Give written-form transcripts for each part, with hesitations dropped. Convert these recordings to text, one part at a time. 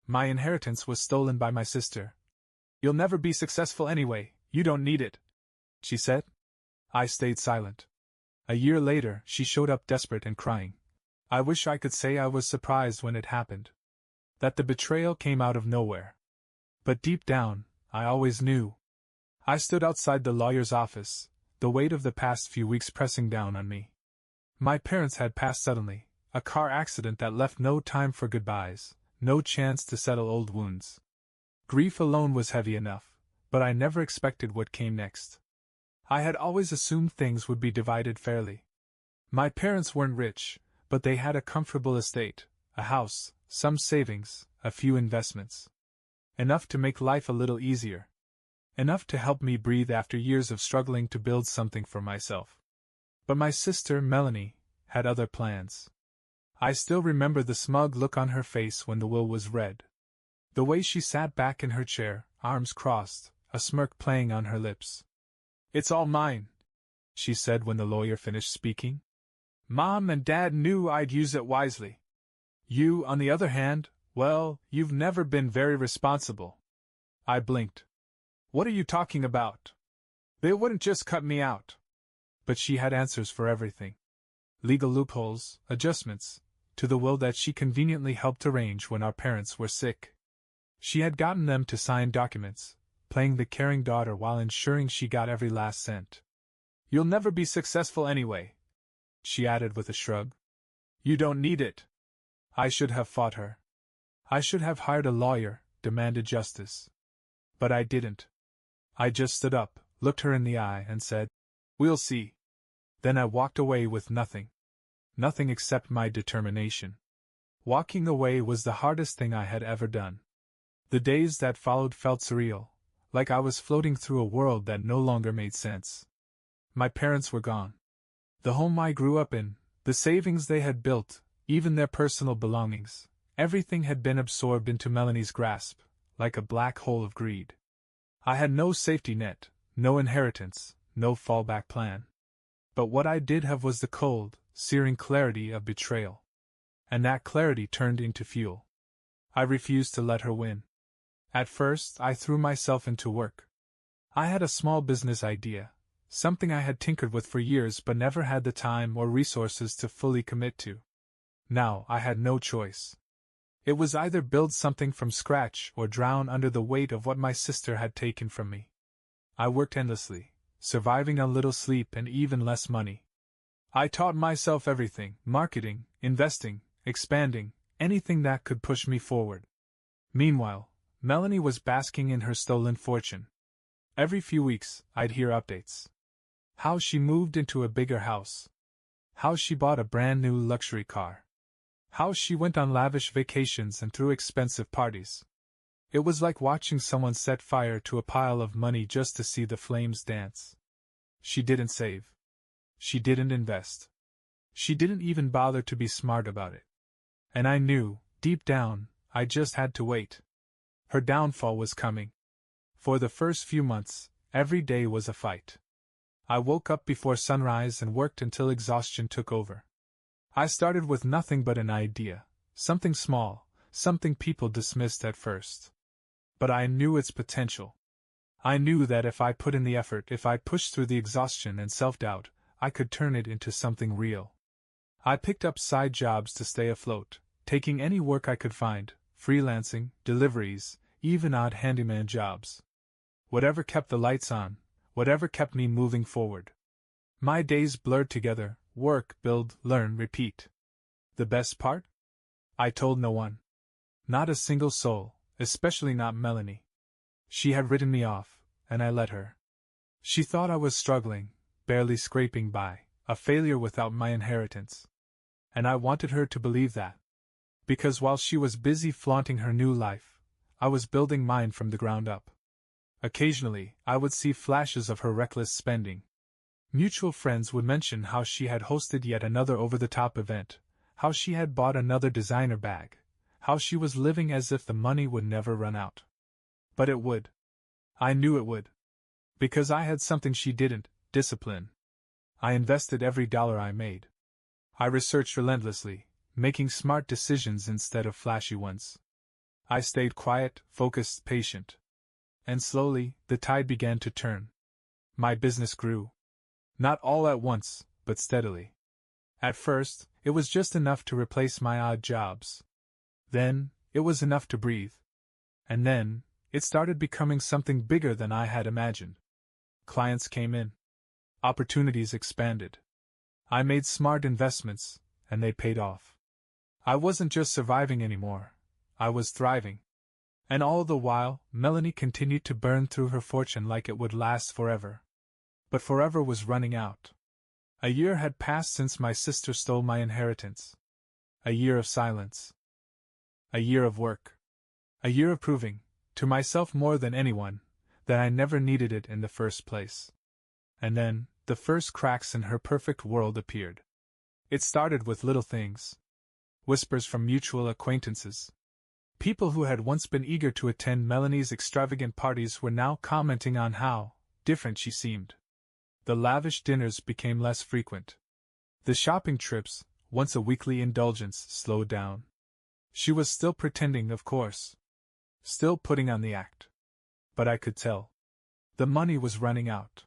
My inheritance was stolen by my sister. You'll never be successful anyway, you don't need it, she said. I stayed silent. A year later, she showed up desperate and crying. I wish I could say I was surprised when it happened. That the betrayal came out of nowhere. But deep down, I always knew. I stood outside the lawyer's office, the weight of the past few weeks pressing down on me. My parents had passed suddenly, a car accident that left no time for goodbyes, no chance to settle old wounds. Grief alone was heavy enough, but I never expected what came next. I had always assumed things would be divided fairly. My parents weren't rich, but they had a comfortable estate, a house, some savings, a few investments. Enough to make life a little easier. Enough to help me breathe after years of struggling to build something for myself. But my sister, Melanie, had other plans. I still remember the smug look on her face when the will was read. The way she sat back in her chair, arms crossed, a smirk playing on her lips. "It's all mine," she said when the lawyer finished speaking. "Mom and Dad knew I'd use it wisely. You, on the other hand, well, you've never been very responsible." I blinked. "What are you talking about? They wouldn't just cut me out." But she had answers for everything. Legal loopholes, adjustments, to the will that she conveniently helped arrange when our parents were sick. She had gotten them to sign documents, playing the caring daughter while ensuring she got every last cent. "You'll never be successful anyway," she added with a shrug. "You don't need it." I should have fought her. I should have hired a lawyer, demanded justice. But I didn't. I just stood up, looked her in the eye, and said, "We'll see." Then I walked away with nothing. Nothing except my determination. Walking away was the hardest thing I had ever done. The days that followed felt surreal, like I was floating through a world that no longer made sense. My parents were gone. The home I grew up in, the savings they had built, even their personal belongings, everything had been absorbed into Melanie's grasp, like a black hole of greed. I had no safety net, no inheritance, no fallback plan. But what I did have was the cold, searing clarity of betrayal. And that clarity turned into fuel. I refused to let her win. At first, I threw myself into work. I had a small business idea, something I had tinkered with for years but never had the time or resources to fully commit to. Now I had no choice. It was either build something from scratch or drown under the weight of what my sister had taken from me. I worked endlessly, surviving on little sleep and even less money. I taught myself everything: marketing, investing, expanding, anything that could push me forward. Meanwhile, Melanie was basking in her stolen fortune. Every few weeks, I'd hear updates. How she moved into a bigger house. How she bought a brand new luxury car. How she went on lavish vacations and threw expensive parties. It was like watching someone set fire to a pile of money just to see the flames dance. She didn't save. She didn't invest. She didn't even bother to be smart about it. And I knew, deep down, I just had to wait. Her downfall was coming. For the first few months, every day was a fight. I woke up before sunrise and worked until exhaustion took over. I started with nothing but an idea, something small, something people dismissed at first. But I knew its potential. I knew that if I put in the effort, if I pushed through the exhaustion and self-doubt, I could turn it into something real. I picked up side jobs to stay afloat, taking any work I could find, freelancing, deliveries, even odd handyman jobs. Whatever kept the lights on, whatever kept me moving forward. My days blurred together: work, build, learn, repeat. The best part? I told no one. Not a single soul, especially not Melanie. She had written me off, and I let her. She thought I was struggling, barely scraping by, a failure without my inheritance. And I wanted her to believe that. Because while she was busy flaunting her new life, I was building mine from the ground up. Occasionally, I would see flashes of her reckless spending. Mutual friends would mention how she had hosted yet another over-the-top event, how she had bought another designer bag, how she was living as if the money would never run out. But it would. I knew it would. Because I had something she didn't: discipline. I invested every dollar I made. I researched relentlessly, making smart decisions instead of flashy ones. I stayed quiet, focused, patient. And slowly, the tide began to turn. My business grew. Not all at once, but steadily. At first, it was just enough to replace my odd jobs. Then, it was enough to breathe. And then, it started becoming something bigger than I had imagined. Clients came in. Opportunities expanded. I made smart investments, and they paid off. I wasn't just surviving anymore. I was thriving. And all the while, Melanie continued to burn through her fortune like it would last forever. But forever was running out. A year had passed since my sister stole my inheritance. A year of silence. A year of work. A year of proving, to myself more than anyone, that I never needed it in the first place. And then, the first cracks in her perfect world appeared. It started with little things. Whispers from mutual acquaintances. People who had once been eager to attend Melanie's extravagant parties were now commenting on how different she seemed. The lavish dinners became less frequent. The shopping trips, once a weekly indulgence, slowed down. She was still pretending, of course. Still putting on the act. But I could tell. The money was running out.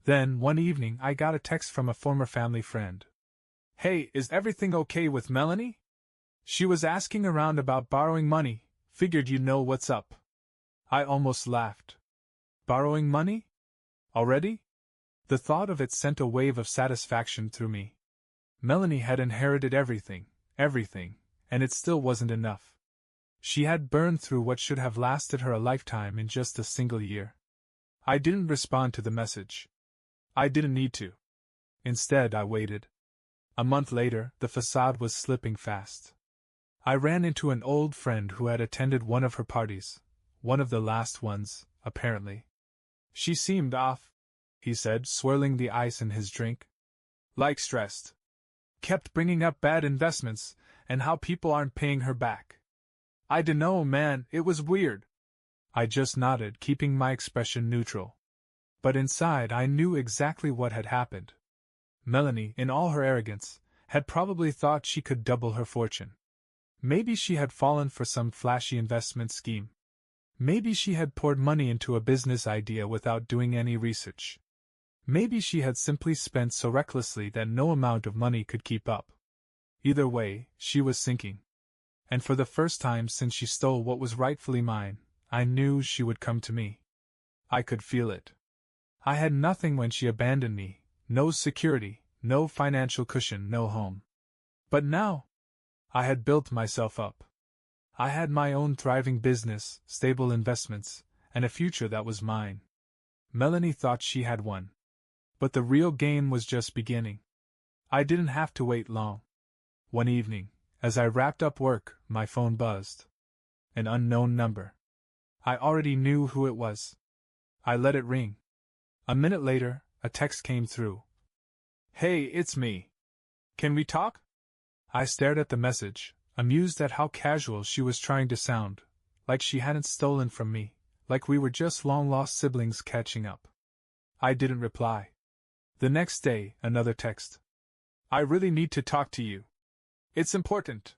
Then, one evening, I got a text from a former family friend. "Hey, is everything okay with Melanie? She was asking around about borrowing money, figured you'd know what's up." I almost laughed. Borrowing money? Already? The thought of it sent a wave of satisfaction through me. Melanie had inherited everything, and it still wasn't enough. She had burned through what should have lasted her a lifetime in just a single year. I didn't respond to the message. I didn't need to. Instead, I waited. A month later, the facade was slipping fast. I ran into an old friend who had attended one of her parties, one of the last ones, apparently. "She seemed off," he said, swirling the ice in his drink. "Like stressed. Kept bringing up bad investments, and how people aren't paying her back. I dunno, man, it was weird." I just nodded, keeping my expression neutral. But inside I knew exactly what had happened. Melanie, in all her arrogance, had probably thought she could double her fortune. Maybe she had fallen for some flashy investment scheme. Maybe she had poured money into a business idea without doing any research. Maybe she had simply spent so recklessly that no amount of money could keep up. Either way, she was sinking. And for the first time since she stole what was rightfully mine, I knew she would come to me. I could feel it. I had nothing when she abandoned me, no security, no financial cushion, no home. But now, I had built myself up. I had my own thriving business, stable investments, and a future that was mine. Melanie thought she had won. But the real game was just beginning. I didn't have to wait long. One evening, as I wrapped up work, my phone buzzed. An unknown number. I already knew who it was. I let it ring. A minute later, a text came through. "Hey, it's me. Can we talk?" I stared at the message, amused at how casual she was trying to sound, like she hadn't stolen from me, like we were just long-lost siblings catching up. I didn't reply. The next day, another text. "I really need to talk to you. It's important."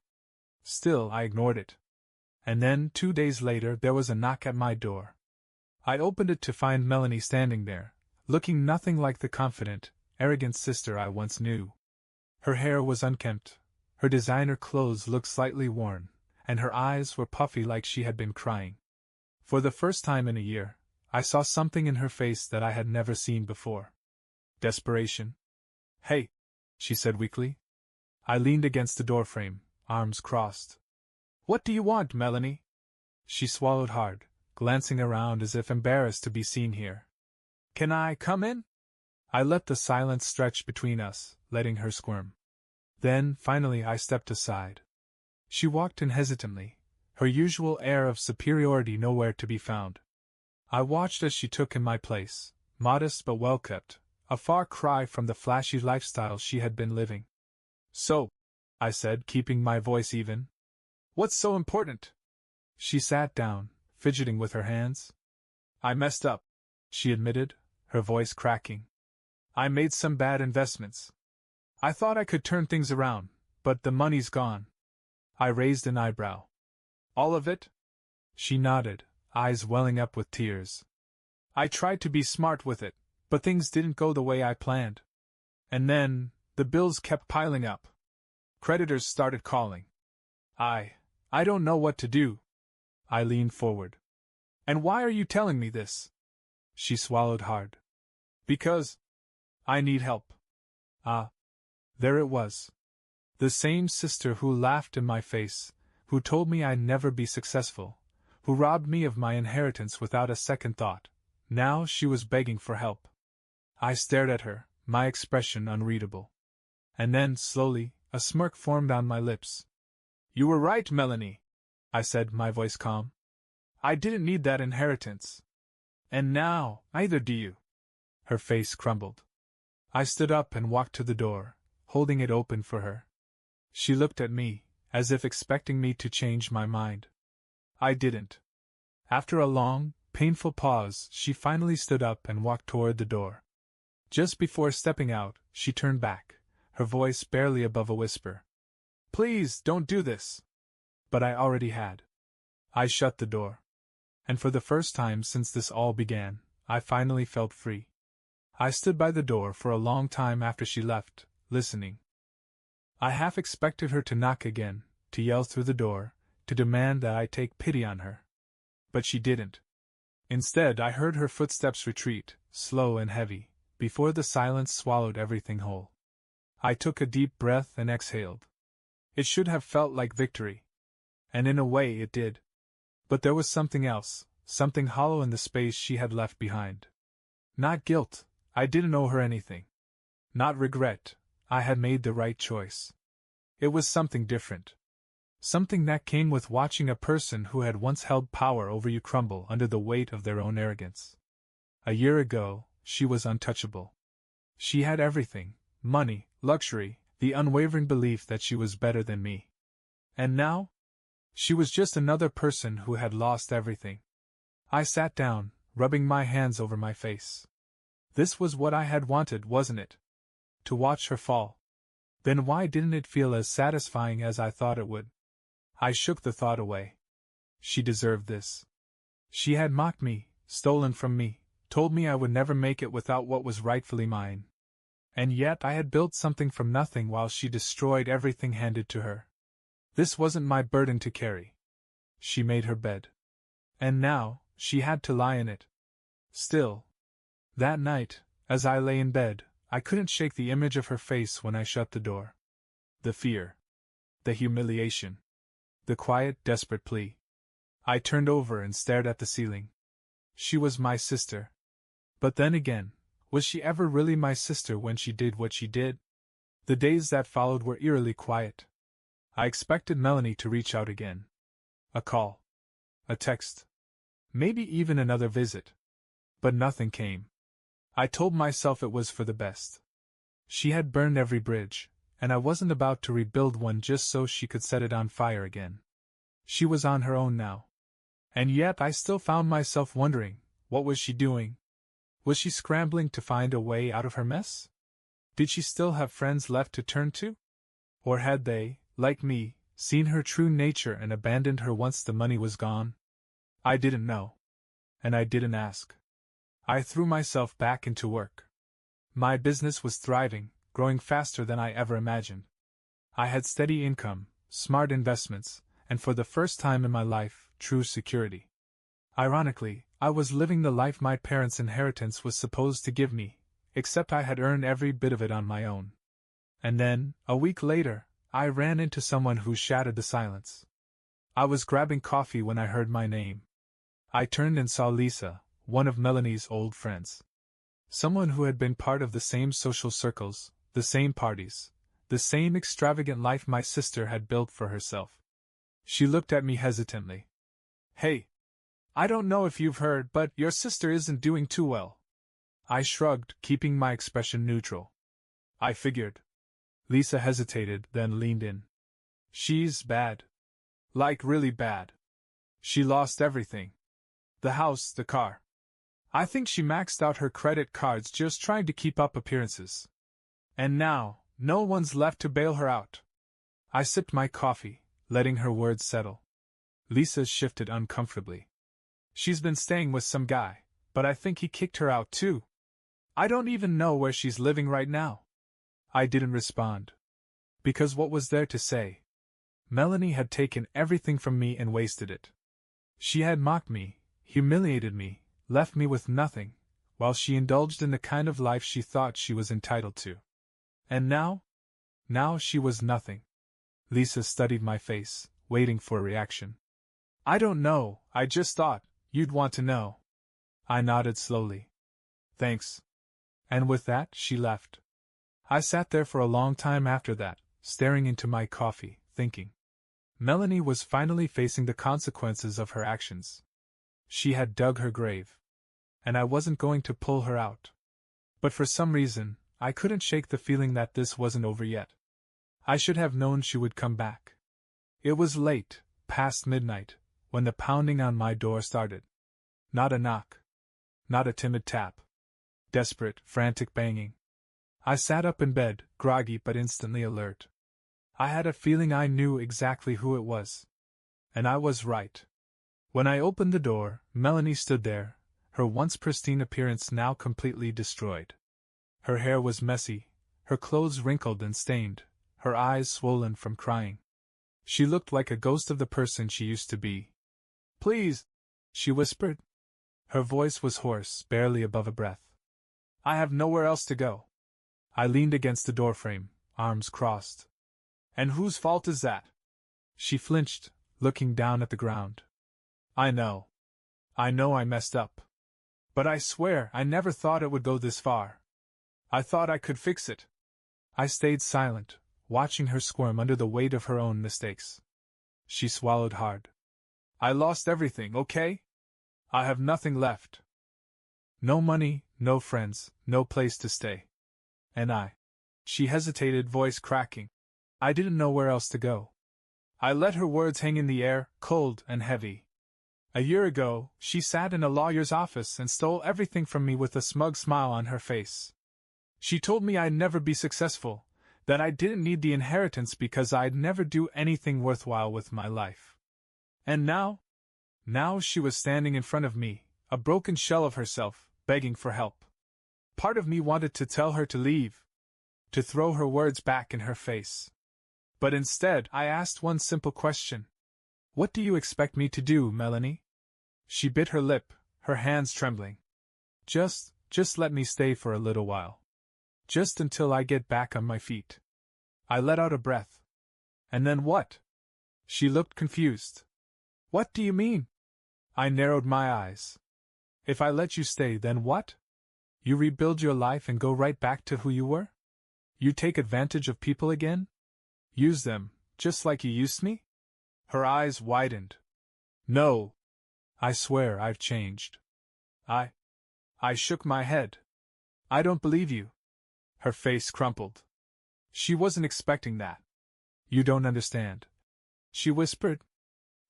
Still, I ignored it. And then, 2 days later, there was a knock at my door. I opened it to find Melanie standing there, looking nothing like the confident, arrogant sister I once knew. Her hair was unkempt, her designer clothes looked slightly worn, and her eyes were puffy like she had been crying. For the first time in a year, I saw something in her face that I had never seen before. Desperation. "Hey," she said weakly. I leaned against the doorframe, arms crossed. "What do you want, Melanie?" She swallowed hard, glancing around as if embarrassed to be seen here. "Can I come in?" I let the silence stretch between us, letting her squirm. Then, finally, I stepped aside. She walked in hesitantly, her usual air of superiority nowhere to be found. I watched as she took in my place, modest but well-kept, a far cry from the flashy lifestyle she had been living. "So," I said, keeping my voice even, "what's so important?" She sat down, fidgeting with her hands. "I messed up," she admitted, her voice cracking. "I made some bad investments. I thought I could turn things around, but the money's gone." I raised an eyebrow. "All of it?" She nodded, eyes welling up with tears. I tried to be smart with it, but things didn't go the way I planned. And then, the bills kept piling up. Creditors started calling. I don't know what to do. I leaned forward. And why are you telling me this? She swallowed hard. Because I need help. Ah, there it was. The same sister who laughed in my face, who told me I'd never be successful, who robbed me of my inheritance without a second thought. Now she was begging for help. I stared at her, my expression unreadable. And then, slowly, a smirk formed on my lips. You were right, Melanie, I said, my voice calm. I didn't need that inheritance. And now, either do you. Her face crumbled. I stood up and walked to the door, holding it open for her. She looked at me, as if expecting me to change my mind. I didn't. After a long, painful pause, she finally stood up and walked toward the door. Just before stepping out, she turned back, her voice barely above a whisper. Please, don't do this. But I already had. I shut the door. And for the first time since this all began, I finally felt free. I stood by the door for a long time after she left, listening. I half expected her to knock again, to yell through the door, to demand that I take pity on her. But she didn't. Instead, I heard her footsteps retreat, slow and heavy, before the silence swallowed everything whole. I took a deep breath and exhaled. It should have felt like victory. And in a way it did. But there was something else, something hollow in the space she had left behind. Not guilt, I didn't owe her anything. Not regret, I had made the right choice. It was something different. Something that came with watching a person who had once held power over you crumble under the weight of their own arrogance. A year ago, she was untouchable. She had everything, money, luxury, the unwavering belief that she was better than me. And now? She was just another person who had lost everything. I sat down, rubbing my hands over my face. This was what I had wanted, wasn't it? To watch her fall. Then why didn't it feel as satisfying as I thought it would? I shook the thought away. She deserved this. She had mocked me, stolen from me, told me I would never make it without what was rightfully mine. And yet I had built something from nothing while she destroyed everything handed to her. This wasn't my burden to carry. She made her bed. And now, she had to lie in it. Still. That night, as I lay in bed, I couldn't shake the image of her face when I shut the door. The fear. The humiliation. The quiet, desperate plea. I turned over and stared at the ceiling. She was my sister. But then again, was she ever really my sister when she did what she did? The days that followed were eerily quiet. I expected Melanie to reach out again. A call. A text. Maybe even another visit. But nothing came. I told myself it was for the best. She had burned every bridge, and I wasn't about to rebuild one just so she could set it on fire again. She was on her own now. And yet I still found myself wondering, what was she doing? Was she scrambling to find a way out of her mess? Did she still have friends left to turn to? Or had they, like me, seen her true nature and abandoned her once the money was gone? I didn't know. And I didn't ask. I threw myself back into work. My business was thriving, growing faster than I ever imagined. I had steady income, smart investments, and for the first time in my life, true security. Ironically, I was living the life my parents' inheritance was supposed to give me, except I had earned every bit of it on my own. And then, a week later, I ran into someone who shattered the silence. I was grabbing coffee when I heard my name. I turned and saw Lisa, one of Melanie's old friends. Someone who had been part of the same social circles, the same parties, the same extravagant life my sister had built for herself. She looked at me hesitantly. Hey. I don't know if you've heard, but your sister isn't doing too well. I shrugged, keeping my expression neutral. I figured. Lisa hesitated, then leaned in. She's bad. Like really bad. She lost everything. The house, the car. I think she maxed out her credit cards just trying to keep up appearances. And now, no one's left to bail her out. I sipped my coffee, letting her words settle. Lisa shifted uncomfortably. She's been staying with some guy, but I think he kicked her out too. I don't even know where she's living right now. I didn't respond. Because what was there to say? Melanie had taken everything from me and wasted it. She had mocked me, humiliated me, left me with nothing, while she indulged in the kind of life she thought she was entitled to. And now? Now she was nothing. Lisa studied my face, waiting for a reaction. I don't know, I just thought you'd want to know. I nodded slowly. Thanks. And with that, she left. I sat there for a long time after that, staring into my coffee, thinking. Melanie was finally facing the consequences of her actions. She had dug her grave. And I wasn't going to pull her out. But for some reason, I couldn't shake the feeling that this wasn't over yet. I should have known she would come back. It was late, past midnight, when the pounding on my door started. Not a knock. Not a timid tap. Desperate, frantic banging. I sat up in bed, groggy but instantly alert. I had a feeling I knew exactly who it was. And I was right. When I opened the door, Melanie stood there, her once pristine appearance now completely destroyed. Her hair was messy, her clothes wrinkled and stained, her eyes swollen from crying. She looked like a ghost of the person she used to be. Please, she whispered. Her voice was hoarse, barely above a breath. I have nowhere else to go. I leaned against the doorframe, arms crossed. And whose fault is that? She flinched, looking down at the ground. I know I messed up. But I swear I never thought it would go this far. I thought I could fix it. I stayed silent, watching her squirm under the weight of her own mistakes. She swallowed hard. I lost everything, okay? I have nothing left. No money, no friends, no place to stay. And she hesitated, voice cracking. I didn't know where else to go. I let her words hang in the air, cold and heavy. A year ago, she sat in a lawyer's office and stole everything from me with a smug smile on her face. She told me I'd never be successful, that I didn't need the inheritance because I'd never do anything worthwhile with my life. And now she was standing in front of me, a broken shell of herself, begging for help. Part of me wanted to tell her to leave, to throw her words back in her face. But instead, I asked one simple question. What do you expect me to do, Melanie? She bit her lip, her hands trembling. Just let me stay for a little while. Just until I get back on my feet. I let out a breath. And then what? She looked confused. What do you mean? I narrowed my eyes. If I let you stay, then what? You rebuild your life and go right back to who you were? You take advantage of people again? Use them, just like you used me? Her eyes widened. No. I swear I've changed. I shook my head. I don't believe you. Her face crumpled. She wasn't expecting that. You don't understand. She whispered.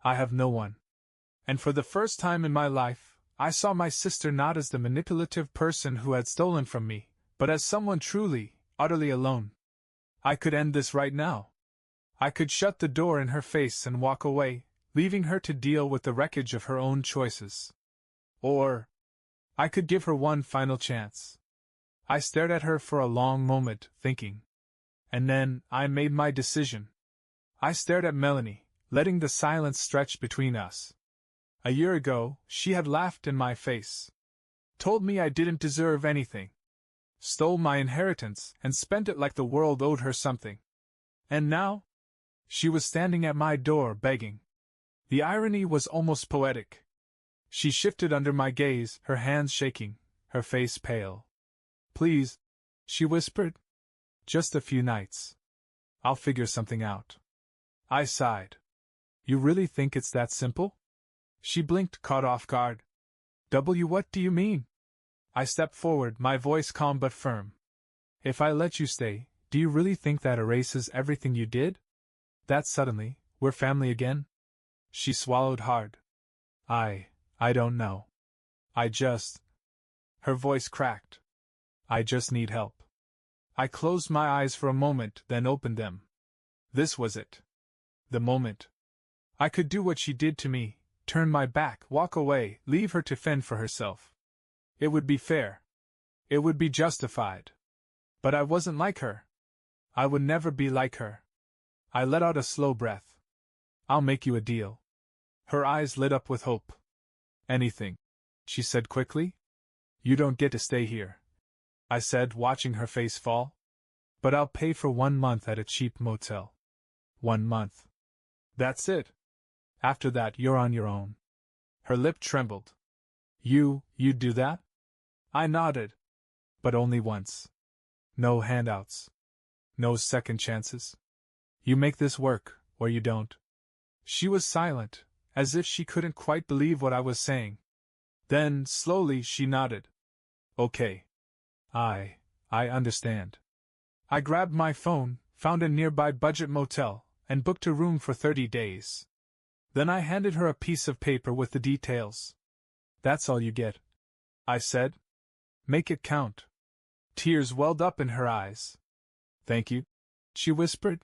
I have no one. And for the first time in my life, I saw my sister not as the manipulative person who had stolen from me, but as someone truly, utterly alone. I could end this right now. I could shut the door in her face and walk away, leaving her to deal with the wreckage of her own choices. Or I could give her one final chance. I stared at her for a long moment, thinking. And then I made my decision. I stared at Melanie, letting the silence stretch between us. A year ago, she had laughed in my face. Told me I didn't deserve anything. Stole my inheritance and spent it like the world owed her something. And now? She was standing at my door begging. The irony was almost poetic. She shifted under my gaze, her hands shaking, her face pale. Please, she whispered. Just a few nights. I'll figure something out. I sighed. You really think it's that simple? She blinked, caught off guard. What do you mean? I stepped forward, my voice calm but firm. If I let you stay, do you really think that erases everything you did? That suddenly, we're family again? She swallowed hard. I don't know. Her voice cracked. I just need help. I closed my eyes for a moment, then opened them. This was it. The moment. I could do what she did to me, turn my back, walk away, leave her to fend for herself. It would be fair. It would be justified. But I wasn't like her. I would never be like her. I let out a slow breath. I'll make you a deal. Her eyes lit up with hope. Anything, she said quickly. You don't get to stay here, I said, watching her face fall. But I'll pay for 1 month at a cheap motel. 1 month. That's it. After that, you're on your own. Her lip trembled. You'd do that? I nodded. But only once. No handouts. No second chances. You make this work, or you don't. She was silent, as if she couldn't quite believe what I was saying. Then, slowly, she nodded. Okay. I understand. I grabbed my phone, found a nearby budget motel, and booked a room for 30 days. Then I handed her a piece of paper with the details. That's all you get, I said. Make it count. Tears welled up in her eyes. Thank you, she whispered.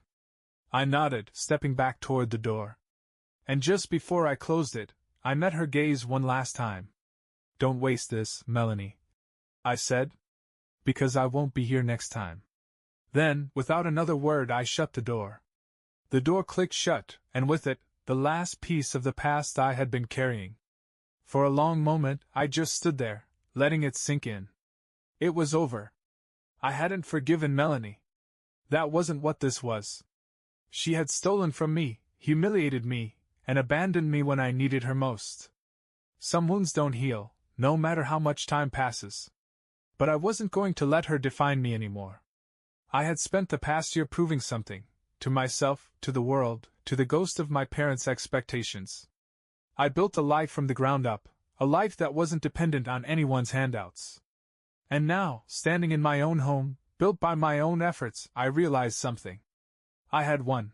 I nodded, stepping back toward the door. And just before I closed it, I met her gaze one last time. Don't waste this, Melanie, I said. Because I won't be here next time. Then, without another word, I shut the door. The door clicked shut, and with it, the last piece of the past I had been carrying. For a long moment, I just stood there, letting it sink in. It was over. I hadn't forgiven Melanie. That wasn't what this was. She had stolen from me, humiliated me, and abandoned me when I needed her most. Some wounds don't heal, no matter how much time passes. But I wasn't going to let her define me anymore. I had spent the past year proving something, to myself, to the world, to the ghost of my parents' expectations. I built a life from the ground up, a life that wasn't dependent on anyone's handouts. And now, standing in my own home, built by my own efforts, I realized something. I had won.